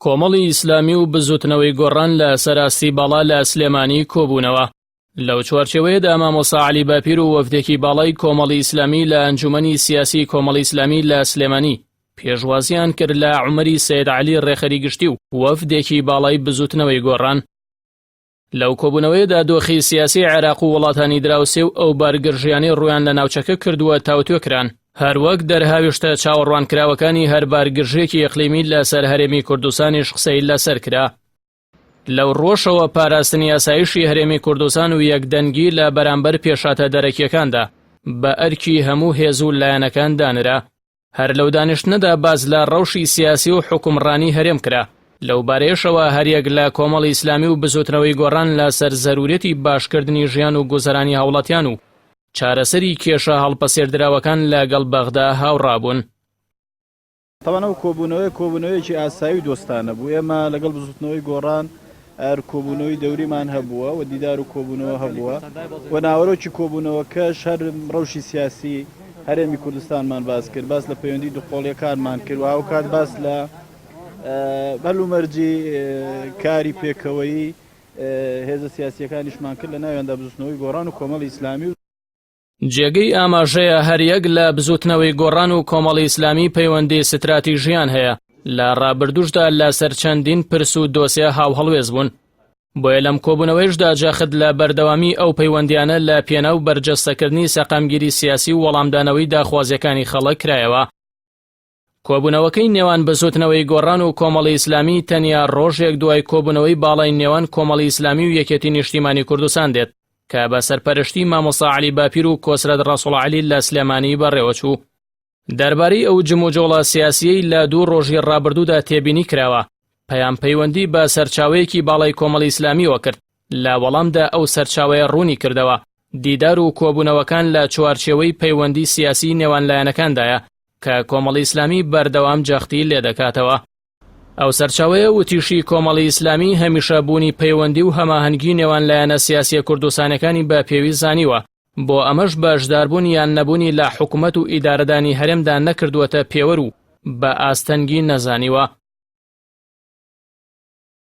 کۆمەڵی ئیسلامی و بزوتنەوەی گۆڕان لە سەراستی باڵا لە سلێمانی کۆبوونەوە. لەو چوارچێوەیەدا مامۆستا عەلی باپیر و وەفدێکی باڵای کۆمەڵی ئیسلامی لە ئەنجومەنی سیاسی کۆمەڵی ئیسلامی لە سلێمانی پێشوازیان کرد لە عومەری سەید عەلی ڕێخەری گشتی و وەفدێکی باڵای بزوتنەوەی گۆڕان. لەو کۆبوونەوەیەدا دۆخی سیاسی عێراق و وڵاتانی دراوسێ و ئەو بارگرژیانەی ڕویان لە ناوچەکە کردووە تاوتوێکران، هەروەک دەرهاویشتە چاوەڕوانکراوەکانی هەر بارگرژێکی ئیقلیمی لەسەر هەرێمی کوردستانیش قسەی لەسەر کرا. لەو ڕۆژەوە پاراستنی ئاسایشی هەرێمی کوردستان و یەکدەنگی لە بەرامبەر پێشاتە دەرەکیەکاندا بە ئەرکی هەموو هێز و لایەنەکان دانرا. هەر لەو دانیشتنەدا باز لە ڕەوشی سیاسی و حکومڕانی هەرێم کرا. لەو بارەیەشەوە هەریەک لە کۆمەڵی ئیسلامی و بزوتنەوەی گۆڕان لەسەر زەرورەتی باشکردنی ژیان و گوزەرانی هاوڵاتیان و چارەسەری کێشە هەڵپەسێردراوەکان لەگەڵ بەغدا هاوڕابوون. تەوانەوە کۆبوونەوەیەکی ئاسایی دۆستانە بوو. ئێمە لەگەڵ بزوتنەوەی گۆڕان هەر کۆبوونەوەی دەوریمان هەبووە و دیدار و کۆبوونەوە هەبووە و ناوەڕۆکی کۆبوونەوەکەش هەر ڕەوشی سیاسی هەرێمی کوردستانمان باس کرد، باس لە پەیوەندی دووقۆڵیەکانمان کرد و هاوکات باس لە بەلومەرجی کاری پێکەوەی هێزە سیاسیەکانیشمان کرد لە ناوێندا بزوتنەوەی گۆڕان و کۆمەڵی ئیسلامی. جێگەی ئاماژەیە هەریەک لە بزوتنەوەی گۆڕان و کۆمەڵی ئیسلامی پەیوەندی ستراتیژیان هەیە. لە ڕابردوشدا لەسەر چەندین پرس و دۆسیە هاوهەڵوێز بوون. بۆیە لەم کۆبوونەوەیشدا جاخت لە بەردەوامی ئەو پەیوەندیانە لە پێناو بەرجەستەکردنی سەقامگیری سیاسی و وەڵامدانەوەی داخوازیەکانی خەڵک کرایەوە. کۆبوونەوەکەی نێوان بزوتنەوەی گۆڕان و کۆمەڵی ئیسلامی تەنیا ڕۆژێک دوای کۆبوونەوەی باڵای نێوان کۆمەڵی ئیسلامی و یەکێتی نیشتیمانی کوردستان دێت کە بە سەرپەرشتی مامۆستا عەلی باپیر و کۆسرەت ڕەسوڵ عەلی لە سلێمانی بەڕێوەچوو. دەربارەی ئەو جموجۆڵە سیاسیەی لە دوو ڕۆژی ڕابردوودا تێبینی کراوە، پەیوەندی بە سەرچاوەیەکی باڵای کۆمەڵی ئیسلامیەوە کرد. لە وەڵامدا ئەو سەرچاوەیە ڕوونی کردەوە دیدار و کۆبوونەوەکان لە چوارچێوەی پەیوەندی سیاسی نێوان لایەنەکاندایە کە کۆمەڵی ئیسلامی بەردەوام جەختی لێ دەکاتەوە. ئەو سەرچاوەیە وتیشی کۆمەڵی ئیسلامی هەمیشە بوونی پەیوەندی و هەماهەنگی نێوان لایەنە سیاسی کوردستانەکانی بە پێویست زانیوە، بۆ ئەمەش بەشداربوون یان نەبوونی لە حکوومەت و ئیدارەدانی هەرێمدا نەکردووەتە پێوەر و بە ئاستەنگی نەزانیوە.